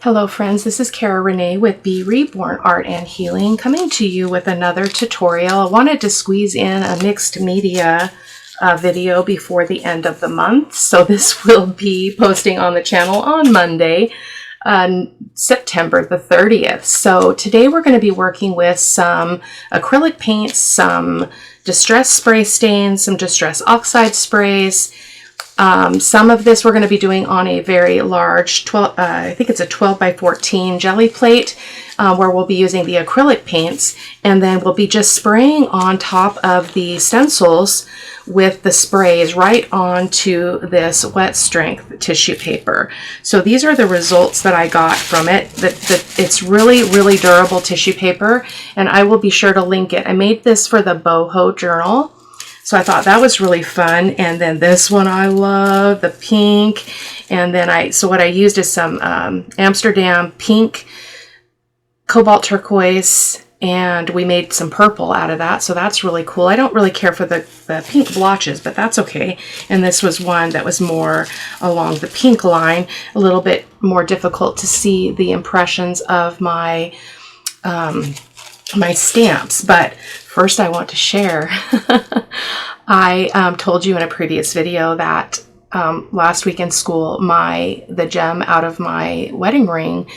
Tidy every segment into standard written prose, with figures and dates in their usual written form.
Hello friends, this is Cara-Renee with B.Reborn Art and Healing, coming to you with another tutorial. I wanted to squeeze in a mixed media video before the end of the month, so this will be posting on the channel on Monday, September the 30th. So today we're going to be working with some acrylic paints, some distress spray stains, some distress oxide sprays. Some of this we're going to be doing on a very large, I think it's a 12 by 14 jelly plate, where we'll be using the acrylic paints, and then we'll be just spraying on top of the stencils with the sprays right onto this wet strength tissue paper. So these are the results that I got from it. It's really, really durable tissue paper, and I will be sure to link it. I made this for the BOHO Journal. So I thought that was really fun. And then this one I love, the pink. And then so what I used is some Amsterdam pink, cobalt turquoise, and we made some purple out of that. So that's really cool. I don't really care for the pink blotches, but that's okay. And this was one that was more along the pink line, a little bit more difficult to see the impressions of my my stamps. But first I want to share, I told you in a previous video that last week in school, the gem out of my wedding ring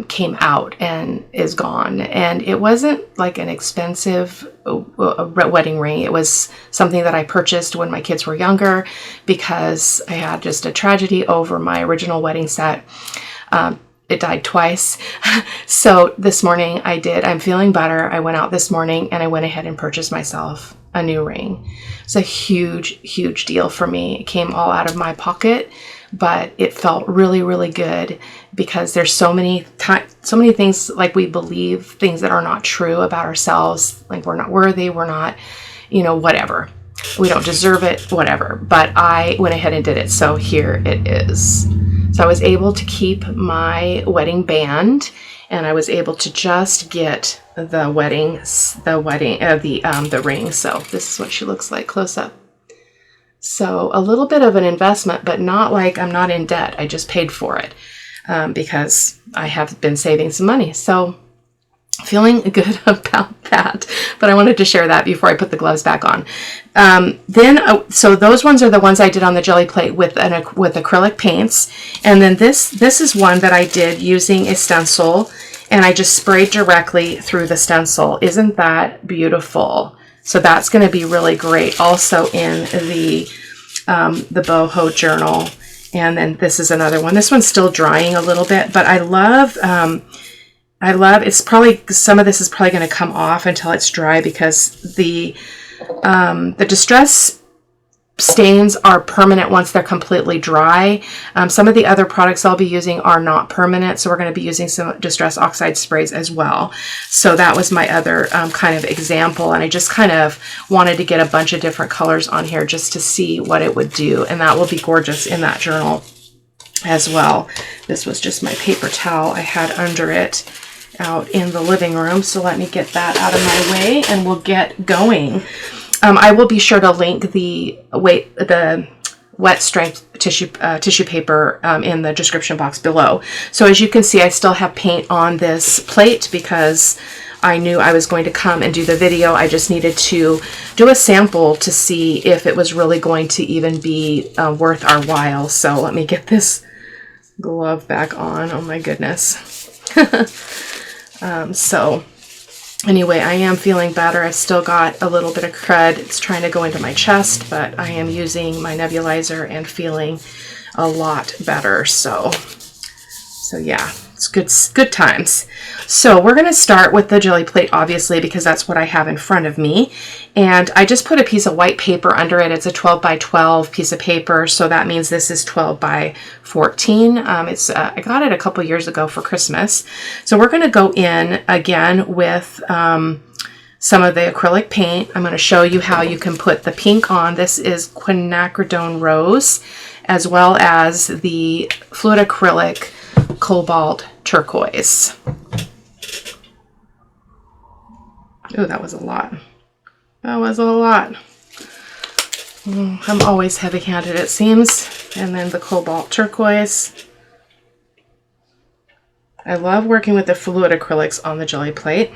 came out and is gone. And it wasn't like an expensive wedding ring. It was something that I purchased when my kids were younger because I had just a tragedy over my original wedding set. It died twice. So this morning I'm feeling better. I went out this morning and I went ahead and purchased myself a new ring. It's a huge, huge deal for me. It came all out of my pocket, but it felt really, really good because there's so many things, like we believe things that are not true about ourselves. Like we're not worthy, we're not, whatever. We don't deserve it, whatever. But I went ahead and did it. So here it is. So I was able to keep my wedding band, and I was able to just get the ring. So this is what she looks like close up. So a little bit of an investment, but not like I'm not in debt. I just paid for it because I have been saving some money. So feeling good about that, but I wanted to share that before I put the gloves back on. So those ones are the ones I did on the jelly plate with acrylic paints. And then this is one that I did using a stencil, and I just sprayed directly through the stencil. Isn't that beautiful? So that's going to be really great also in the BOHO Journal. And then this is another one. This one's still drying a little bit, but I love, it's probably, some of this is probably going to come off until it's dry because the distress stains are permanent once they're completely dry. Some of the other products I'll be using are not permanent, so we're going to be using some distress oxide sprays as well. So that was my other kind of example, and I just kind of wanted to get a bunch of different colors on here just to see what it would do, and that will be gorgeous in that journal as well. This was just my paper towel I had under it out in the living room, so let me get that out of my way and we'll get going. I will be sure to link the wet strength tissue paper in the description box below. So as you can see, I still have paint on this plate because I knew I was going to come and do the video. I just needed to do a sample to see if it was really going to even be worth our while. So let me get this glove back on. Oh my goodness. So anyway, I am feeling better. I've still got a little bit of crud. It's trying to go into my chest, but I am using my nebulizer and feeling a lot better. So yeah, it's good times. So we're going to start with the jelly plate, obviously, because that's what I have in front of me. And I just put a piece of white paper under it. It's a 12 by 12 piece of paper. So that means this is 12 by 14. I got it a couple years ago for Christmas. So we're going to go in again with some of the acrylic paint. I'm going to show you how you can put the pink on. This is quinacridone rose, as well as the fluid acrylic cobalt turquoise. Oh, that was a lot. That was a lot. I'm always heavy-handed, it seems. And then the cobalt turquoise. I love working with the fluid acrylics on the jelly plate.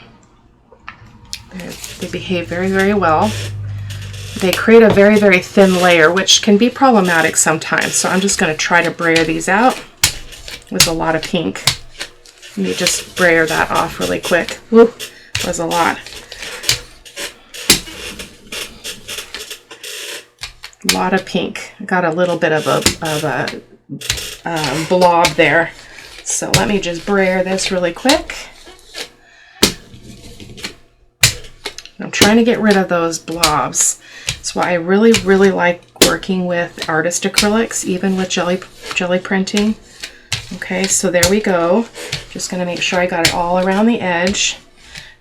They behave very, very well. They create a very, very thin layer, which can be problematic sometimes. So I'm just going to try to brayer these out with a lot of pink. Let me just brayer that off really quick. Woo, that was a lot. A lot of pink. I got a little bit of a blob there. So let me just brayer this really quick. I'm trying to get rid of those blobs. That's why I really, really like working with artist acrylics, even with jelly printing. Okay, so there we go. Just going to make sure I got it all around the edge.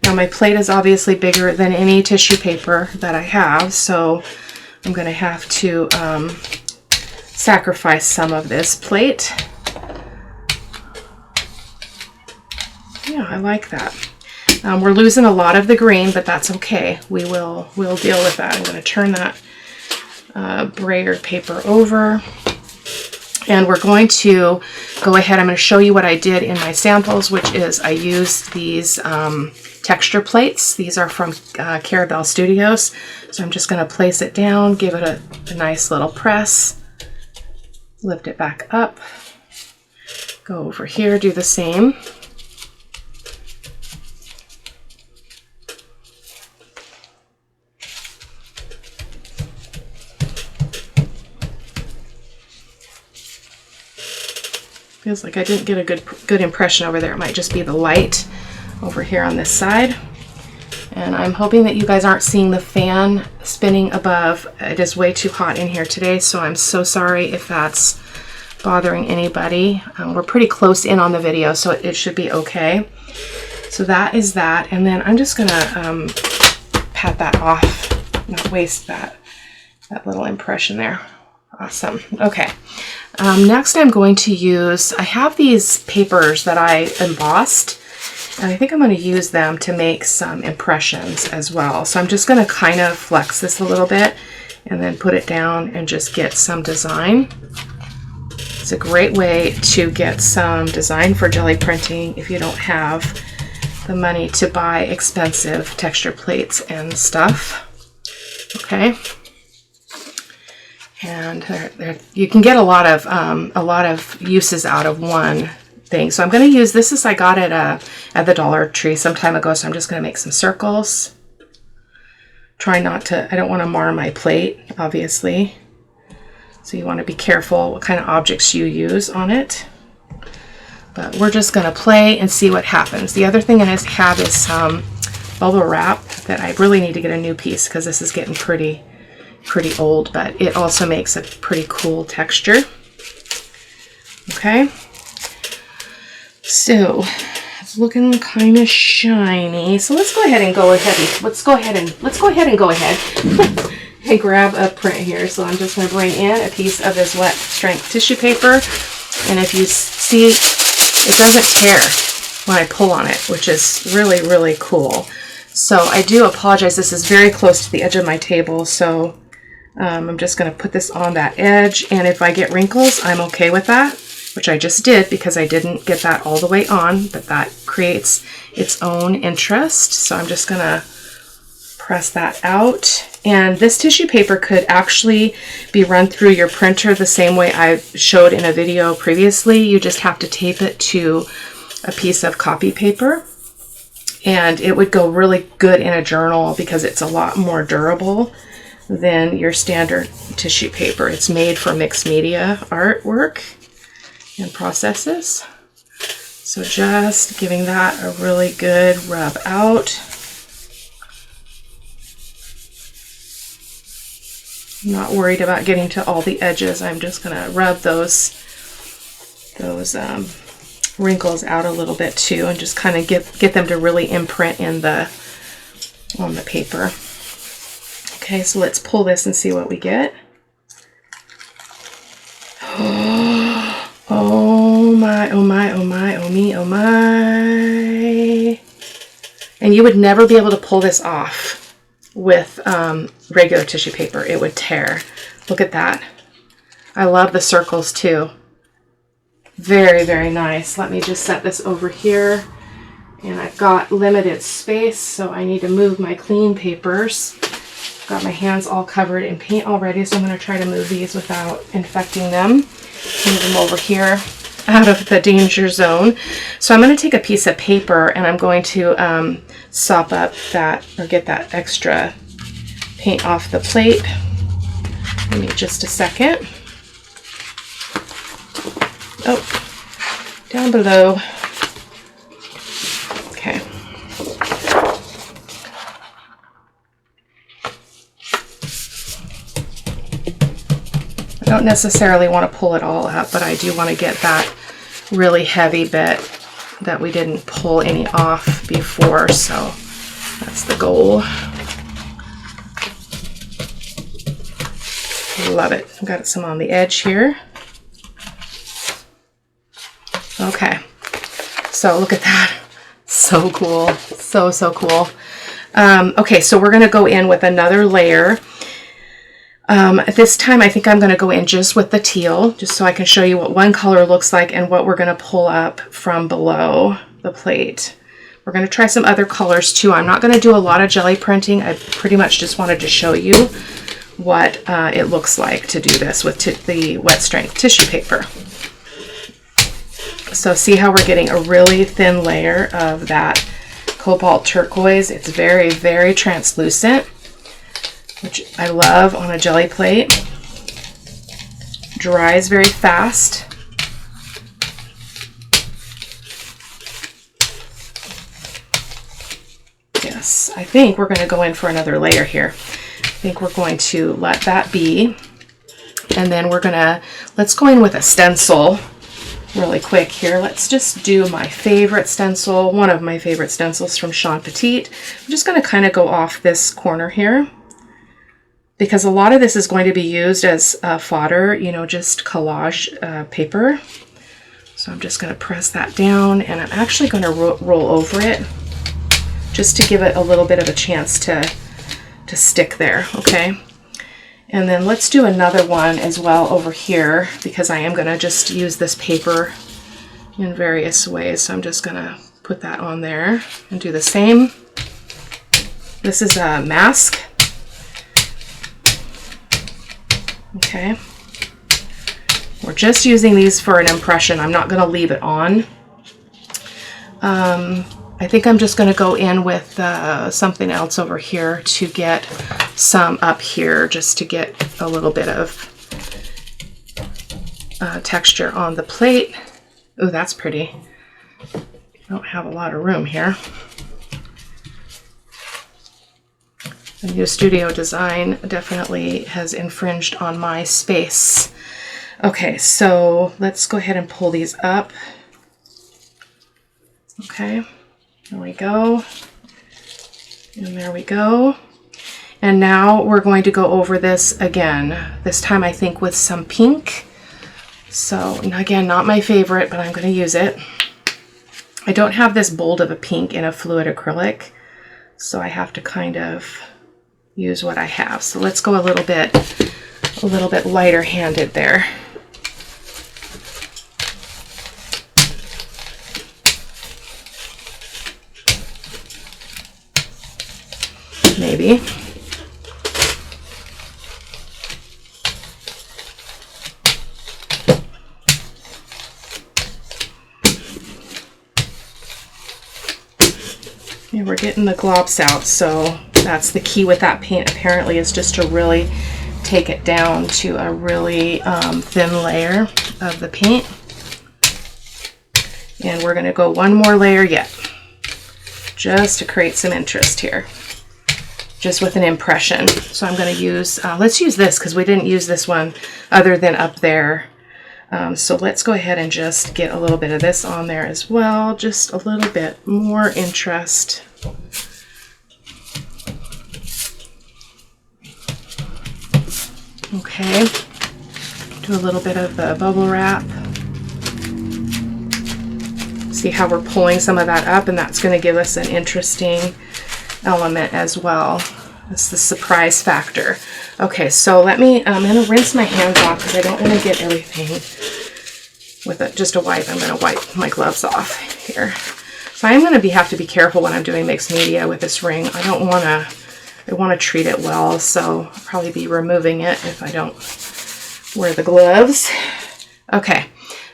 Now my plate is obviously bigger than any tissue paper that I have, so I'm going to have to sacrifice some of this plate. Yeah, I like that. We're losing a lot of the green, but that's okay. We'll deal with that. I'm going to turn that brayered paper over. And we're going to go ahead. I'm going to show you what I did in my samples, which is I used these texture plates. These are from Cara Studios. So I'm just going to place it down, give it a nice little press, lift it back up, go over here, do the same. Feels like I didn't get a good impression over there. It might just be the light over here on this side. And I'm hoping that you guys aren't seeing the fan spinning above. It is way too hot in here today, so I'm so sorry if that's bothering anybody. We're pretty close in on the video, so it should be okay. So that is that, and then I'm just gonna pat that off, not waste that little impression there. Awesome. Okay. Next I'm going to use, I have these papers that I embossed, and I think I'm going to use them to make some impressions as well. So I'm just going to kind of flex this a little bit and then put it down and just get some design. It's a great way to get some design for jelly printing if you don't have the money to buy expensive texture plates and stuff. Okay. And you can get a lot of uses out of one thing. So I'm going to use this. I got it at the Dollar Tree some time ago. So I'm just going to make some circles. Try not to. I don't want to mar my plate, obviously. So you want to be careful what kind of objects you use on it. But we're just going to play and see what happens. The other thing I have is some bubble wrap that I really need to get a new piece because this is getting pretty old, but it also makes a pretty cool texture. Okay, so it's looking kind of shiny. So let's go ahead and go ahead and grab a print here. So I'm just going to bring in a piece of this wet strength tissue paper, and if you see, it doesn't tear when I pull on it, which is really, really cool. So I do apologize. This is very close to the edge of my table, so I'm just going to put this on that edge, and if I get wrinkles, I'm okay with that, which I just did because I didn't get that all the way on, but that creates its own interest. So I'm just going to press that out. And this tissue paper could actually be run through your printer the same way I showed in a video previously. You just have to tape it to a piece of copy paper, and it would go really good in a journal because it's a lot more durable than your standard tissue paper. It's made for mixed media artwork and processes. So just giving that a really good rub out. I'm not worried about getting to all the edges. I'm just gonna rub those wrinkles out a little bit too, and just kind of get them to really imprint on the paper. Okay, so let's pull this and see what we get. Oh my, oh my, oh my, oh me, oh my. And you would never be able to pull this off with regular tissue paper. It would tear. Look at that. I love the circles too. Very, very nice. Let me just set this over here. And I've got limited space, so I need to move my clean papers. Got my hands all covered in paint already, so I'm going to try to move these without infecting them. Move them over here out of the danger zone. So I'm going to take a piece of paper and I'm going to sop up that, or get that extra paint off the plate. Give me just a second. Oh, down below. Okay. I don't necessarily want to pull it all up, but I do want to get that really heavy bit that we didn't pull any off before, so that's the goal. Love it. I've got some on the edge here. Okay, so look at that. So cool. So, so cool. Okay, so we're going to go in with another layer. This time I think I'm going to go in just with the teal, just so I can show you what one color looks like and what we're going to pull up from below the plate. We're going to try some other colors too. I'm not going to do a lot of jelly printing. I pretty much just wanted to show you what it looks like to do this with the wet strength tissue paper. So see how we're getting a really thin layer of that cobalt turquoise. It's very, very translucent, which I love on a jelly plate. Dries very fast. Yes, I think we're going to go in for another layer here. I think we're going to let that be. And then we're going to, let's go in with a stencil really quick here. Let's just do my favorite stencil, one of my favorite stencils from Sean Petit. I'm just going to kind of go off this corner here, because a lot of this is going to be used as fodder, you know, just collage paper. So I'm just going to press that down, and I'm actually going to roll over it just to give it a little bit of a chance to stick there, okay? And then let's do another one as well over here, because I am going to just use this paper in various ways. So I'm just going to put that on there and do the same. This is a mask. Okay. We're just using these for an impression. I'm not going to leave it on. I think I'm just going to go in with something else over here to get some up here, just to get a little bit of texture on the plate. Oh, that's pretty. I don't have a lot of room here. The new studio design definitely has infringed on my space. Okay, so let's go ahead and pull these up. Okay. There we go. And there we go. And now we're going to go over this again. This time I think with some pink. So again, not my favorite, but I'm going to use it. I don't have this bold of a pink in a fluid acrylic, so I have to kind of use what I have. So let's go a little bit lighter handed there. Maybe. Yeah, we're getting the globs out, so that's the key with that paint apparently, is just to really take it down to a really thin layer of the paint. And we're going to go one more layer yet, just to create some interest here, just with an impression. So I'm going to use, let's use this because we didn't use this one other than up there. So let's go ahead and just get a little bit of this on there as well, just a little bit more interest. Okay, do a little bit of the bubble wrap. See how we're pulling some of that up, and that's going to give us an interesting element as well. It's the surprise factor. Okay, so let me, I'm going to rinse my hands off because I don't want to get everything with just a wipe. I'm going to wipe my gloves off here. So I'm going to have to be careful when I'm doing mixed media with this ring. I want to treat it well, so I'll probably be removing it if I don't wear the gloves. Okay,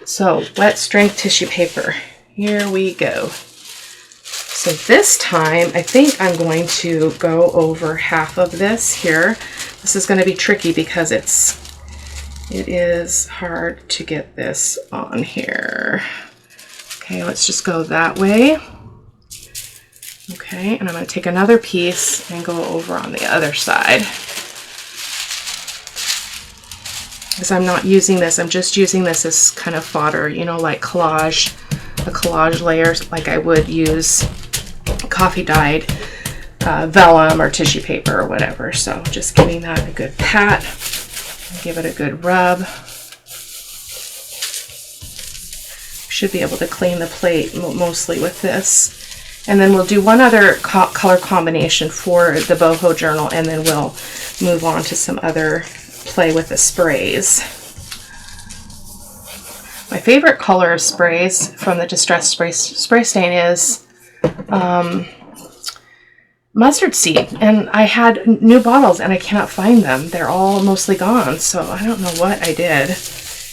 so wet strength tissue paper. Here we go. So this time, I think I'm going to go over half of this here. This is going to be tricky because it is hard to get this on here. Okay, let's just go that way. Okay, and I'm going to take another piece and go over on the other side. Because I'm not using this, I'm just using this as kind of fodder, you know, like a collage layers, like I would use coffee dyed vellum or tissue paper or whatever. So just giving that a good pat, give it a good rub. Should be able to clean the plate mostly with this. And then we'll do one other color combination for the BOHO Journal, and then we'll move on to some other play with the sprays. My favorite color of sprays from the Distress Spray Stain is mustard seed, and I had new bottles and I cannot find them. They're all mostly gone, so I don't know what I did.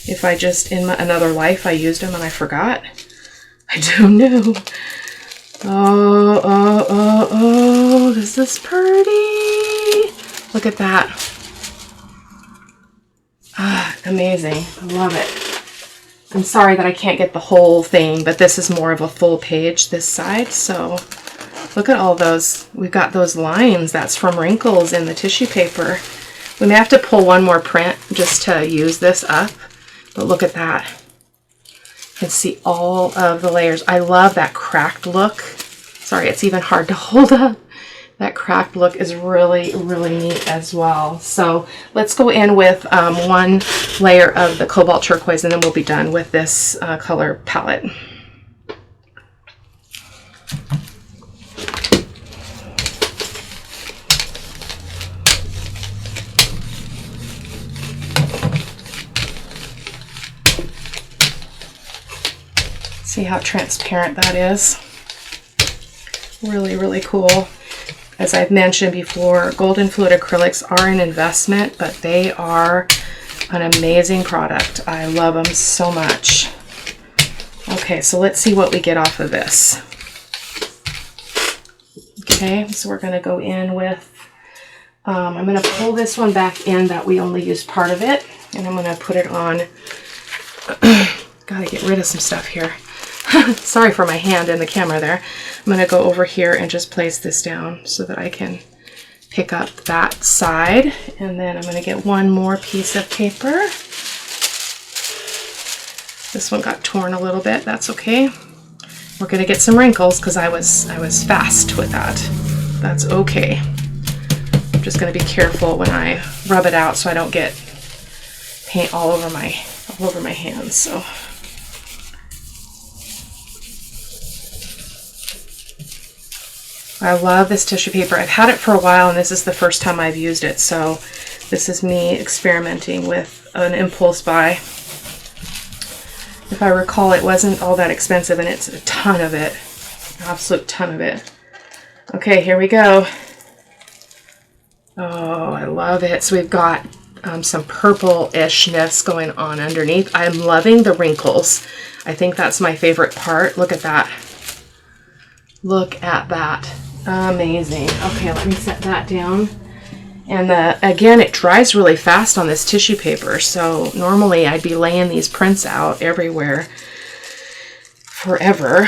If I just, in another life, I used them and I forgot. I don't know. Oh, this is pretty. Look at that. Ah, amazing. I love it. I'm sorry that I can't get the whole thing, but this is more of a full page this side, so look at all those. We've got those lines. That's from wrinkles in the tissue paper. We may have to pull one more print just to use this up, but look at that. You can see all of the layers. I love that cracked look. Sorry, it's even hard to hold up. That cracked look is really, really neat as well. So let's go in with one layer of the cobalt turquoise, and then we'll be done with this color palette. See how transparent that is? Really, really cool. As I've mentioned before, Golden Fluid acrylics are an investment, but they are an amazing product. I love them so much. Okay, so let's see what we get off of this. Okay, so we're going to go in with, I'm going to pull this one back in that we only used part of it, and I'm going to put it on. Gotta get rid of some stuff here. Sorry for my hand in the camera there. I'm going to go over here and just place this down so that I can pick up that side. And then I'm going to get one more piece of paper. This one got torn a little bit. That's okay. We're going to get some wrinkles because I was fast with that. That's okay. I'm just going to be careful when I rub it out so I don't get paint all over my hands. So. I love this tissue paper. I've had it for a while and this is the first time I've used it. So this is me experimenting with an impulse buy. If I recall, it wasn't all that expensive and it's a ton of it. An absolute ton of it. Okay, here we go. Oh, I love it. So we've got some purple-ishness going on underneath. I'm loving the wrinkles. I think that's my favorite part. Look at that. Look at that. Amazing. Okay, let me set that down. And again, it dries really fast on this tissue paper. So normally I'd be laying these prints out everywhere forever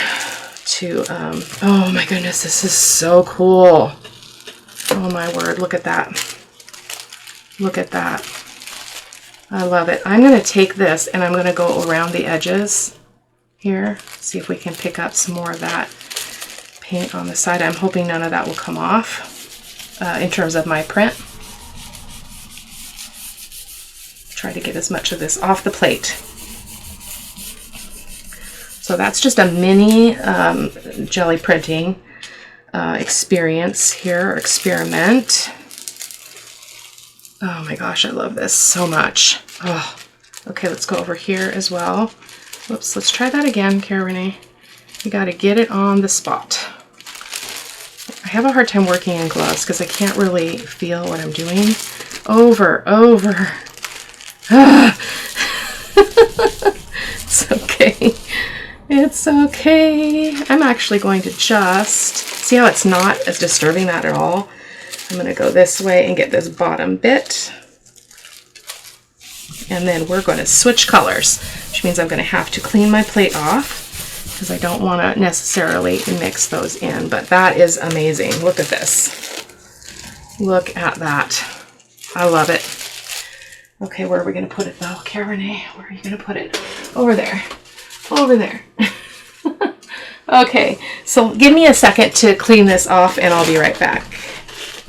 to, oh my goodness, this is so cool. Oh my word, look at that. Look at that. I love it. I'm going to take this and I'm going to go around the edges here. See if we can pick up some more of that paint on the side. I'm hoping none of that will come off in terms of my print. Try to get as much of this off the plate. So that's just a mini jelly printing experience here, or experiment. Oh my gosh, I love this so much. Oh, okay, let's go over here as well. Whoops, let's try that again, Cara-Renee. You got to get it on the spot. I have a hard time working in gloves because I can't really feel what I'm doing. Over. It's okay. It's okay. I'm actually going to just, see how it's not as disturbing that at all? I'm going to go this way and get this bottom bit. And then we're going to switch colors, which means I'm going to have to clean my plate off because I don't want to necessarily mix those in. But that is amazing. Look at this. Look at that. I love it. Okay, where are we going to put it though? Cara-Renee, where are you going to put it? Over there. Over there. Okay, so give me a second to clean this off and I'll be right back.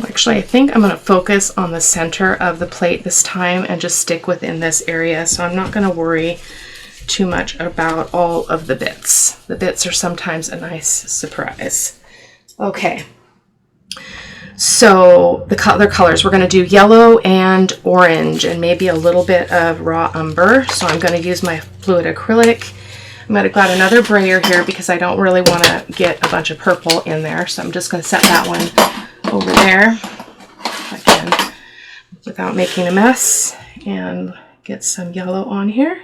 Actually, I think I'm going to focus on the center of the plate this time and just stick within this area. So I'm not going to worry too much about all of the bits. The bits are sometimes a nice surprise. Okay. So the other colors, we're going to do yellow and orange and maybe a little bit of raw umber. So I'm going to use my fluid acrylic. I'm going to grab another brayer here because I don't really want to get a bunch of purple in there. So I'm just going to set that one over there if I can without making a mess, and get some yellow on here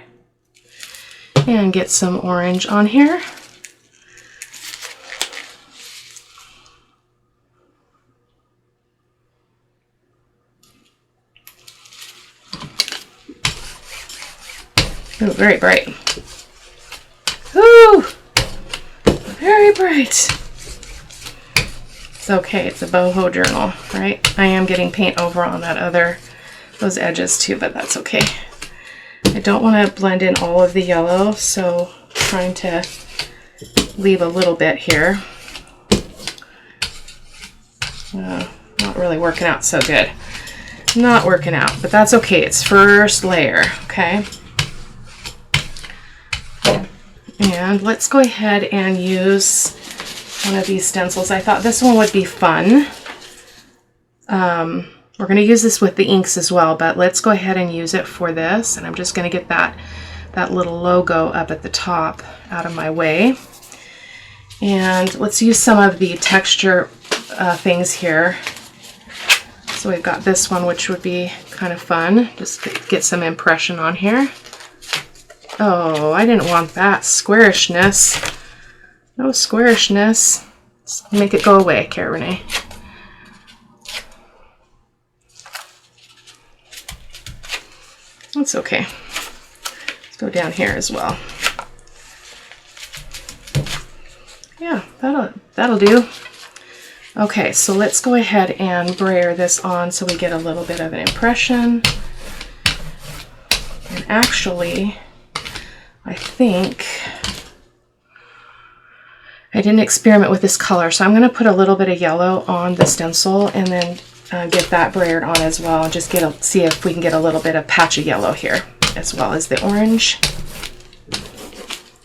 and get some orange on here. Oh, very bright. Ooh, very bright. It's okay, it's a BOHO Journal, right? I am getting paint over on those edges too, but that's okay. I don't want to blend in all of the yellow, so I'm trying to leave a little bit here. Not really working out so good. Not working out, but that's okay. It's first layer, okay? And let's go ahead and use one of these stencils. I thought this one would be fun. We're going to use this with the inks as well, but let's go ahead and use it for this. And I'm just going to get that little logo up at the top out of my way. And let's use some of the texture things here. So we've got this one, which would be kind of fun. Just get some impression on here. Oh, I didn't want that squarishness. No squarishness. Let's make it go away, Cara-Renee. That's okay. Let's go down here as well. Yeah, that'll do. Okay, so let's go ahead and brayer this on so we get a little bit of an impression. And actually, I think I didn't experiment with this color, so I'm going to put a little bit of yellow on the stencil and then get that brayered on as well, and just see if we can get a little bit of patch of yellow here as well as the orange.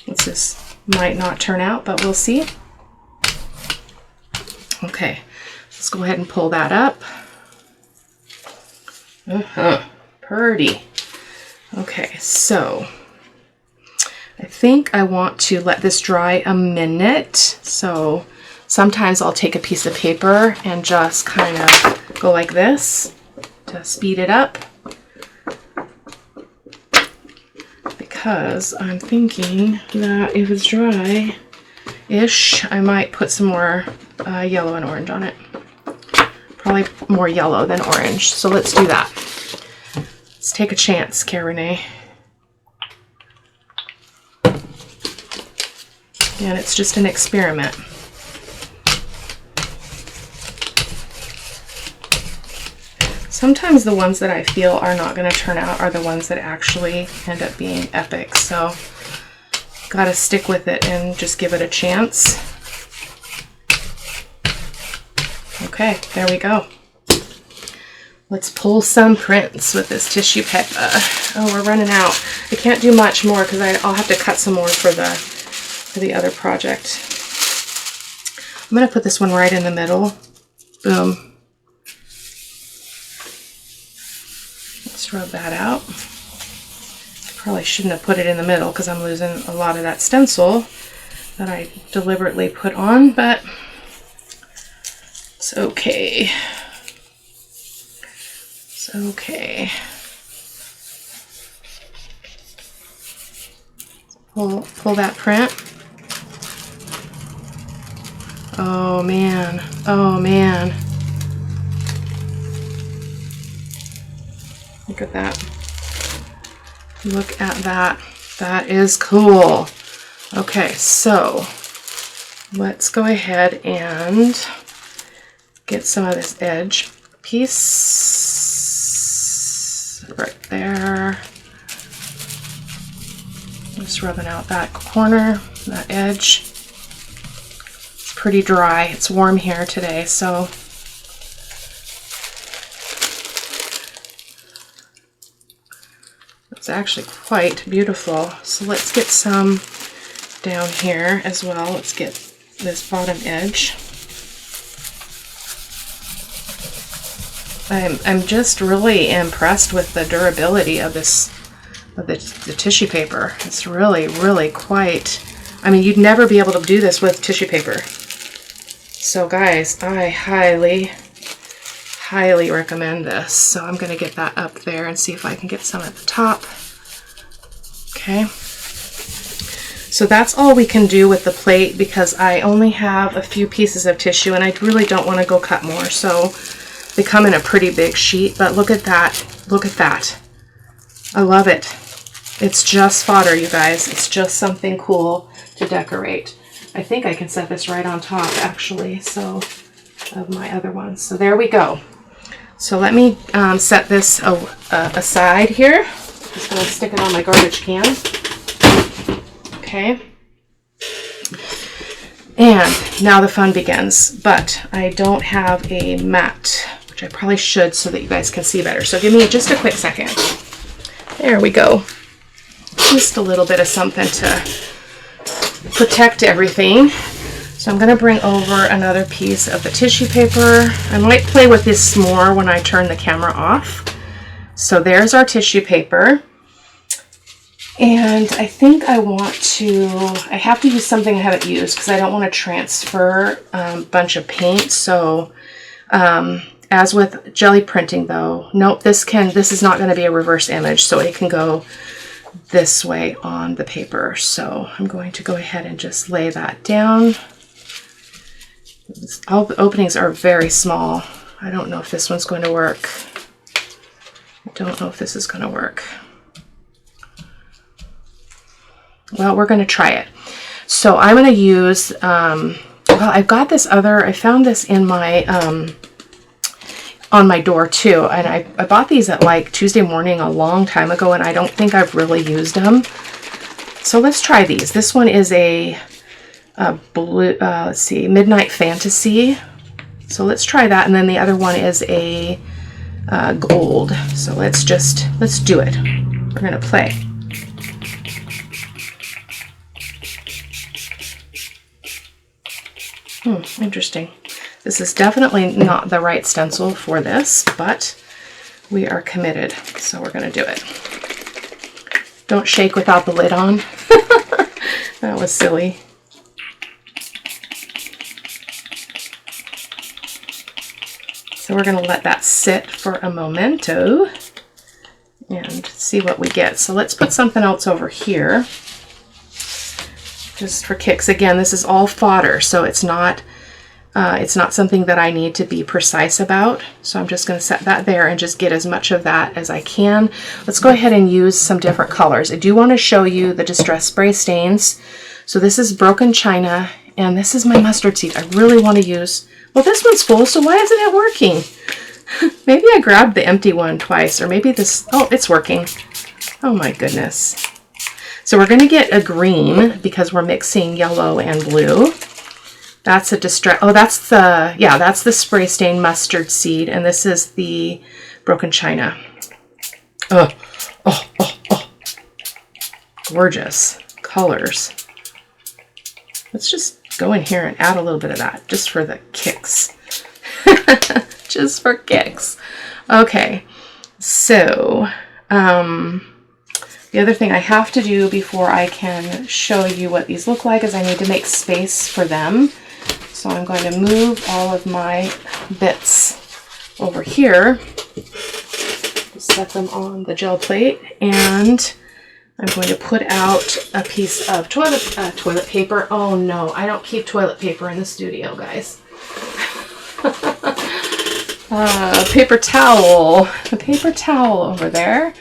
This might not turn out, but we'll see. Okay, let's go ahead and pull that up. Pretty. Okay, so I think I want to let this dry a minute. So sometimes I'll take a piece of paper and just kind of go like this to speed it up, because I'm thinking that if it's dry-ish, I might put some more yellow and orange on it. Probably more yellow than orange. So let's do that. Let's take a chance, Cara-Renee. And it's just an experiment. Sometimes the ones that I feel are not going to turn out are the ones that actually end up being epic. So gotta stick with it and just give it a chance. Okay, there we go. Let's pull some prints with this tissue paper. Oh, we're running out. I can't do much more because I'll have to cut some more for the other project. I'm going to put this one right in the middle. Boom. Let's rub that out. Probably shouldn't have put it in the middle because I'm losing a lot of that stencil that I deliberately put on, but it's okay. It's okay. Pull that print. Oh man, oh man. Look at that. Look at that. That is cool. Okay, so let's go ahead and get some of this edge piece right there. Just rubbing out that corner, that edge. It's pretty dry. It's warm here today, so it's actually quite beautiful. So let's get some down here as well. Let's get this bottom edge. I'm just really impressed with the durability of this, of the tissue paper. It's really, really quite, I mean, you'd never be able to do this with tissue paper. So guys, I highly recommend this. So I'm going to get that up there and see if I can get some at the top. Okay. So that's all we can do with the plate because I only have a few pieces of tissue and I really don't want to go cut more. So they come in a pretty big sheet, but look at that. Look at that. I love it. It's just fodder, you guys. It's just something cool to decorate. I think I can set this right on top, actually, so of my other ones. So there we go. So let me set this aside here. Just going to stick it on my garbage can. Okay. And now the fun begins, but I don't have a mat, which I probably should so that you guys can see better. So give me just a quick second. There we go. Just a little bit of something to protect everything. So I'm going to bring over another piece of the tissue paper. I might play with this more when I turn the camera off. So there's our tissue paper. And I think I have to use something I haven't used because I don't want to transfer a bunch of paint. So as with jelly printing though, nope, this is not going to be a reverse image, so it can go this way on the paper. So I'm going to go ahead and just lay that down. All the openings are very small. I don't know if this one's going to work. I don't know if this is going to work. Well, we're going to try it. So I'm going to use, well, I've got this other, I found this in my, on my door too. And I bought these at like Tuesday morning a long time ago, and I don't think I've really used them. So let's try these. This one is a blue, let's see, Midnight Fantasy. So let's try that. And then the other one is a gold. So let's do it. We're going to play. Interesting. This is definitely not the right stencil for this, but we are committed, so we're going to do it. Don't shake without the lid on. That was silly. So we're going to let that sit for a momento and see what we get. So let's put something else over here. Just for kicks. Again, this is all fodder, so it's not something that I need to be precise about. So I'm just going to set that there and just get as much of that as I can. Let's go ahead and use some different colors. I do want to show you the Distress Spray stains. So this is Broken China, and this is my mustard seed. I really want to use, well, this one's full, so why isn't it working? Maybe I grabbed the empty one twice, or maybe this, oh, it's working. Oh my goodness. So we're going to get a green because we're mixing yellow and blue. That's a distress, oh, that's the, yeah, that's the spray stain mustard seed, and this is the Broken China. Oh, oh, oh, oh. Gorgeous colors. Let's just go in here and add a little bit of that just for the kicks. Just for kicks. Okay, so, the The other thing I have to do before I can show you what these look like is I need to make space for them. So I'm going to move all of my bits over here, set them on the gel plate, and I'm going to put out a piece of toilet paper. Oh no, I don't keep toilet paper in the studio, guys. Paper towel, a paper towel over there.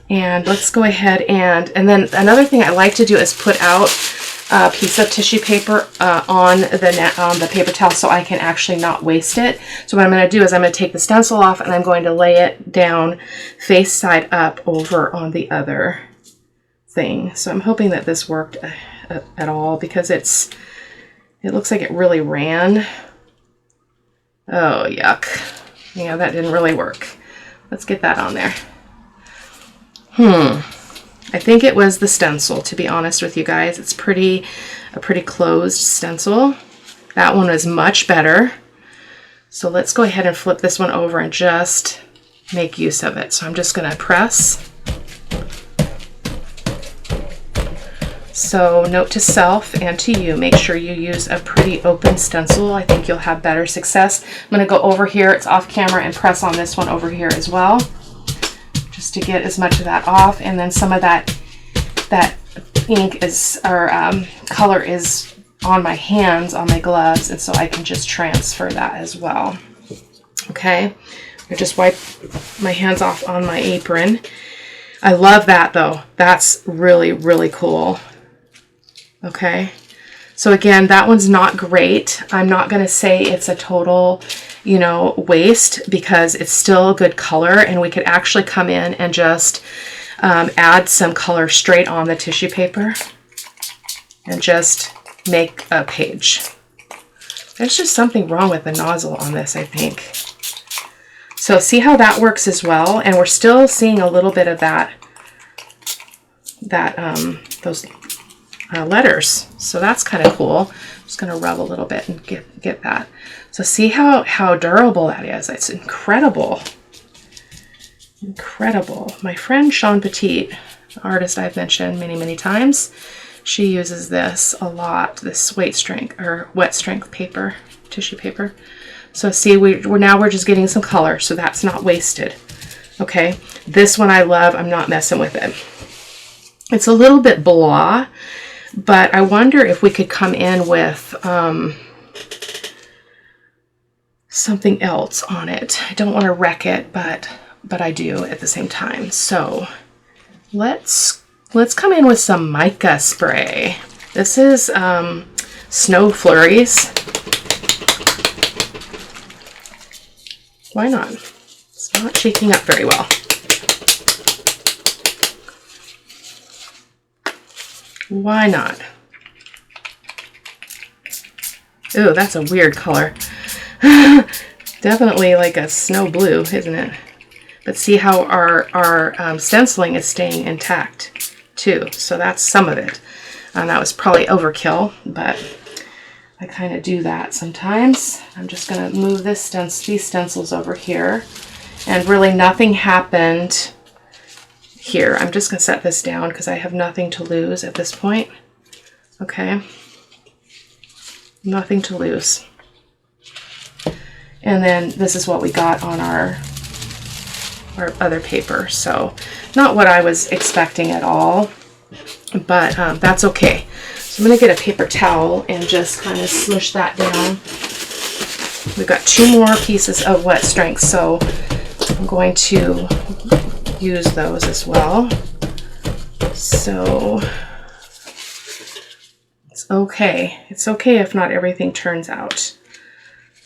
And let's go ahead and then another thing I like to do is put out a piece of tissue paper on the paper towel so I can actually not waste it. So what I'm going to do is I'm going to take the stencil off and I'm going to lay it down face side up over on the other thing. So I'm hoping that this worked at all, because it looks like it really ran. Oh, yuck. Yeah, that didn't really work. Let's get that on there. I think it was the stencil, to be honest with you guys. It's a pretty closed stencil. That one was much better. So let's go ahead and flip this one over and just make use of it. So I'm just going to press. So note to self and to you, make sure you use a pretty open stencil. I think you'll have better success. I'm going to go over here, it's off camera, and press on this one over here as well, just to get as much of that off. And then some of that ink color is on my hands, on my gloves, and so I can just transfer that as well. Okay, I just wipe my hands off on my apron. I love that though. That's really, really cool. Okay, so again, that one's not great. I'm not going to say it's a total, waste, because it's still a good color, and we could actually come in and just add some color straight on the tissue paper and just make a page. There's just something wrong with the nozzle on this, I think. So see how that works as well, and we're still seeing a little bit of those letters. So that's kind of cool. I'm just going to rub a little bit and get that. So see how durable that is. It's incredible. Incredible. My friend Sean Petit, the artist I've mentioned many times, she uses this a lot, this wet strength paper, tissue paper. So see, we're just getting some color, so that's not wasted. Okay, this one I love. I'm not messing with it. It's a little bit blah, but I wonder if we could come in with something else on it. I don't want to wreck it, but I do at the same time. So let's come in with some mica spray. This is Snow Flurries. Why not? It's not shaking up very well. Why not? Ooh, that's a weird color. Definitely like a snow blue, isn't it? But see how our stenciling is staying intact too. So that's some of it. That was probably overkill, but I kind of do that sometimes. I'm just going to move these stencils over here, and really nothing happened here. I'm just going to set this down because I have nothing to lose at this point. Okay, nothing to lose. And then this is what we got on our other paper. So not what I was expecting at all, but that's okay. So I'm going to get a paper towel and just kind of smush that down. We've got 2 more pieces of wet strength, so I'm going to use those as well. So it's okay. It's okay if not everything turns out.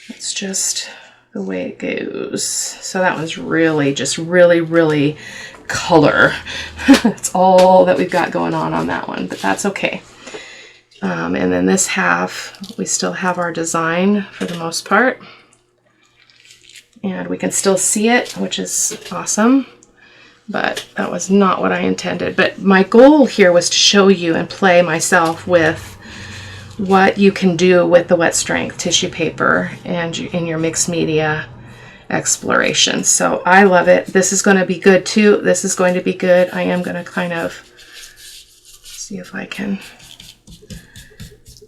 It's just the way it goes. So that one's really just really color. That's all that we've got going on that one, but that's okay. And then this half, we still have our design for the most part, and we can still see it, which is awesome. But that was not what I intended. But my goal here was to show you and play myself with what you can do with the wet strength tissue paper and in your mixed media exploration. So I love it. This is going to be good too. This is going to be good. I am going to kind of see if I can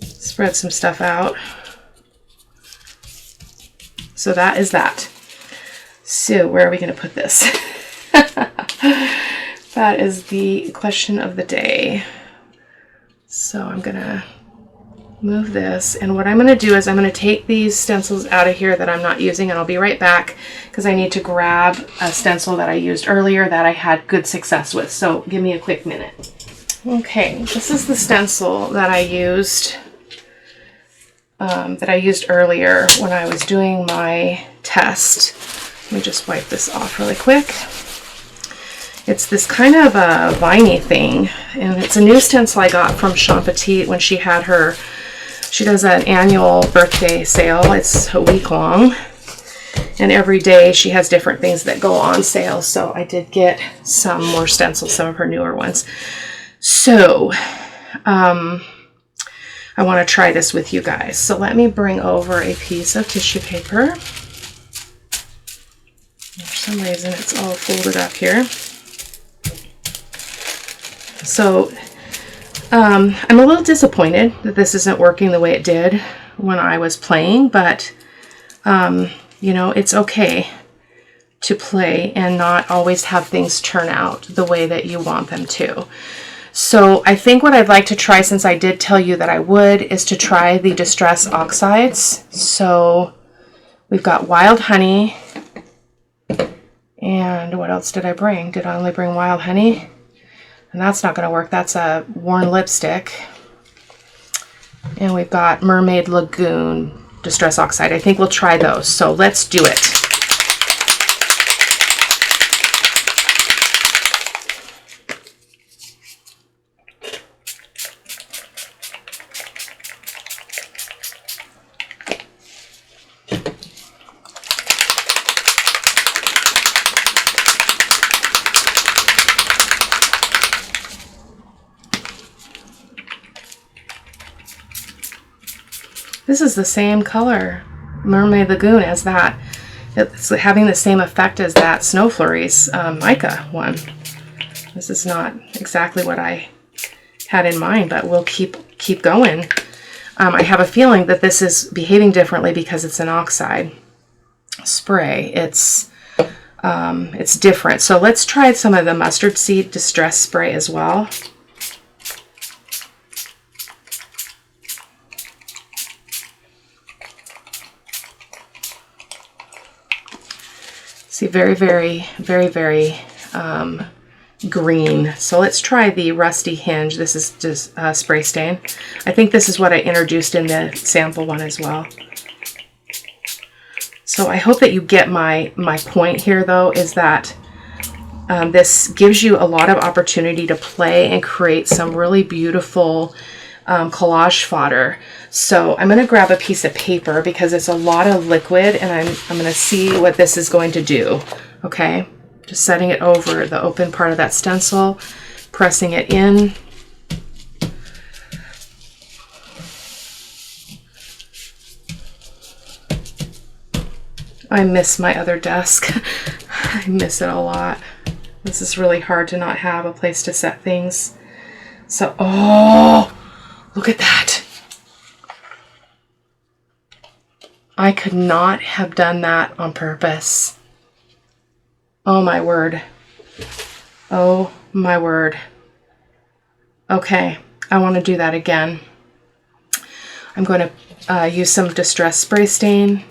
spread some stuff out. So that is that. So where are we going to put this? That is the question of the day. So I'm going to move this, and what I'm going to do is I'm going to take these stencils out of here that I'm not using, and I'll be right back because I need to grab a stencil that I used earlier that I had good success with. So give me a quick minute. Okay, this is the stencil that I used earlier when I was doing my test. Let me just wipe this off really quick. It's this kind of a viney thing, and it's a new stencil I got from Sean Petit when she had her, she does an annual birthday sale. It's a week long, and every day she has different things that go on sale. So I did get some more stencils, some of her newer ones. So I want to try this with you guys. So let me bring over a piece of tissue paper. For some reason it's all folded up here. So I'm a little disappointed that this isn't working the way it did when I was playing, but you know, it's okay to play and not always have things turn out the way that you want them to. So I think what I'd like to try, since I did tell you that I would, is to try the Distress Oxides. So we've got Wild Honey, and what else did I bring? Did I only bring Wild Honey? And that's not going to work. That's a worn lipstick. And we've got Mermaid Lagoon Distress Oxide. I think we'll try those. So let's do it. This is the same color, Mermaid Lagoon, as that. It's having the same effect as that Snow Flurries mica one. This is not exactly what I had in mind, but we'll keep going. I have a feeling that this is behaving differently because it's an oxide spray. It's different. So let's try some of the Mustard Seed Distress Spray as well. See, very, very, very, very green. So let's try the Rusty Hinge. This is just spray stain. I think this is what I introduced in the sample one as well. So I hope that you get my point here, though, is that this gives you a lot of opportunity to play and create some really beautiful collage fodder. So I'm going to grab a piece of paper because it's a lot of liquid, and I'm going to see what this is going to do. Okay, just setting it over the open part of that stencil, pressing it in. I miss my other desk. I miss it a lot. This is really hard to not have a place to set things. So, oh, look at that. I could not have done that on purpose. Oh my word. Oh my word. Okay, I want to do that again. I'm going to use some Distress Spray Stain.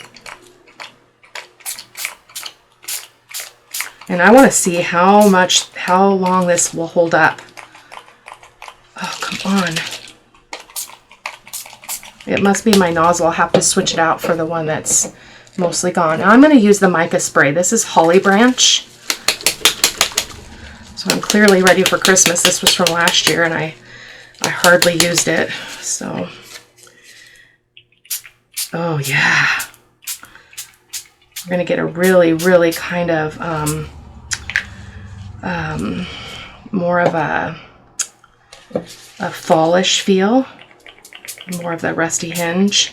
And I want to see how long this will hold up. Oh, come on. It must be my nozzle. I'll have to switch it out for the one that's mostly gone. Now I'm going to use the mica spray. This is Holly Branch. So I'm clearly ready for Christmas. This was from last year, and I hardly used it. So, oh yeah. We're going to get a really, really kind of more of a fallish feel. More of the Rusty Hinge.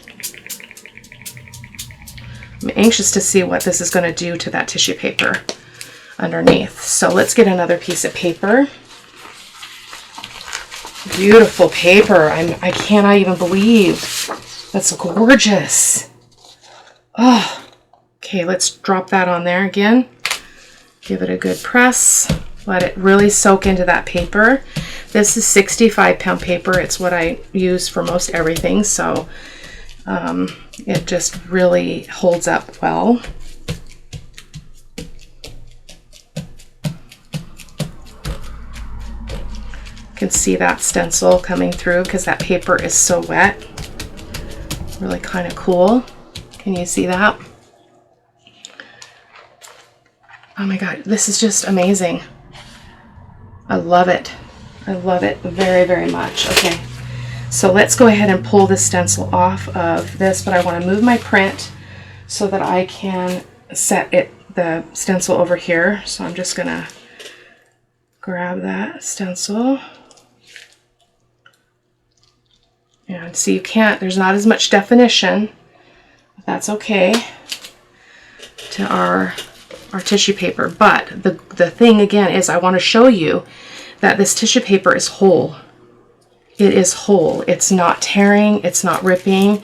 I'm anxious to see what this is going to do to that tissue paper underneath. So let's get another piece of paper. Beautiful paper. I cannot even believe. That's gorgeous. Oh, okay, let's drop that on there again. Give it a good press. Let it really soak into that paper. This is 65-pound paper. It's what I use for most everything, so it just really holds up well. You can see that stencil coming through because that paper is so wet. Really kind of cool. Can you see that? Oh my God, this is just amazing. I love it. I love it very, very much. Okay, so let's go ahead and pull the stencil off of this, but I want to move my print so that I can set the stencil over here. So I'm just gonna grab that stencil. And see, you can't, there's not as much definition, but that's okay, to our tissue paper. But the thing again is I want to show you that this tissue paper is whole. It is whole. It's not tearing, it's not ripping.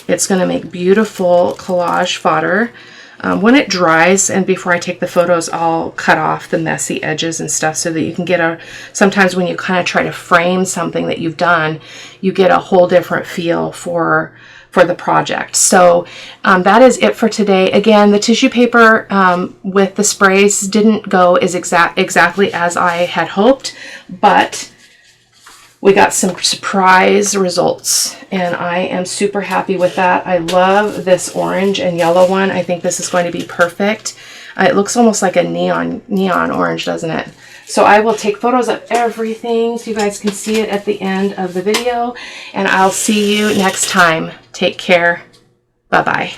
It's going to make beautiful collage fodder. When it dries and before I take the photos, I'll cut off the messy edges and stuff so that you can get sometimes when you kind of try to frame something that you've done, you get a whole different feel for the project. So that is it for today. Again, the tissue paper with the sprays didn't go as exactly as I had hoped, but we got some surprise results and I am super happy with that. I love this orange and yellow one. I think this is going to be perfect. It looks almost like a neon orange, doesn't it? So I will take photos of everything so you guys can see it at the end of the video, and I'll see you next time. Take care. Bye-bye.